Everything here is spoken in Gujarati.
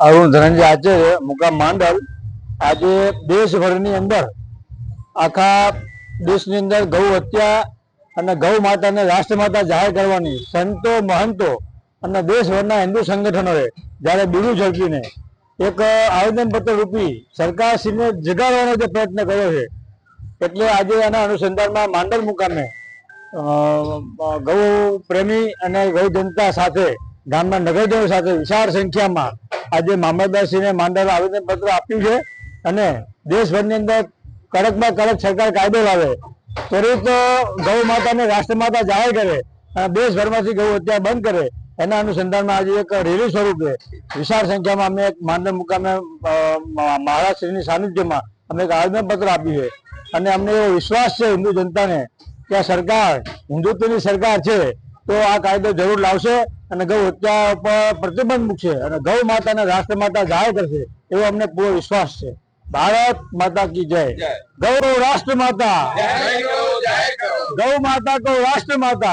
અરુણ ધનંજય આચાર્ય મુકામ માંડલ આજે દેશભરની અંદર આખા દેશની અંદર ગૌ હત્યા અને ગૌ માતાને રાષ્ટ્રમાતા જાહેર કરવાની સંતો મહંતો અને દેશભરના હિન્દુ સંગઠનોએ જ્યારે બીડું ઝડપીને એક આવેદનપત્ર રૂપી સરકારશ્રીને જગાડવાનો જે પ્રયત્ન કર્યો છે, એટલે આજે આના અનુસંધાનમાં માંડલ મુકામે ગૌ પ્રેમી અને ગૌ જનતા સાથે ગામના નગરજનો સાથે વિશાળ સંખ્યામાં આજે મામલતદારશ્રીને માંડલ આવેદનપત્ર આપ્યું છે અને દેશભરની અંદર કડકમાં કડક સરકાર કાયદો લાવે, ત્વરિત ગૌ માતાને રાષ્ટ્રમાતા જાહેર કરે અને દેશભરમાંથી ગૌ હત્યા બંધ કરે, એના અનુસંધાનમાં આજે એક રેલી સ્વરૂપે વિશાળ સંખ્યામાં અમે એક માંડલ મુકામે મહારાજશ્રીની સાનિધ્યમાં અમે એક આવેદનપત્ર આપ્યું છે અને અમને એવો વિશ્વાસ છે હિન્દુ જનતાને કે આ સરકાર હિન્દુત્વની સરકાર છે તો આ કાયદો જરૂર લાવશે અને ગૌ હત્યા ઉપર પ્રતિબંધ મૂકશે અને ગૌ માતાને રાષ્ટ્રમાતા જાહેર કરશે એવો અમને પૂરો વિશ્વાસ છે। भारत माता की जय। गौ राष्ट्र माता, गौ माता को राष्ट्र माता।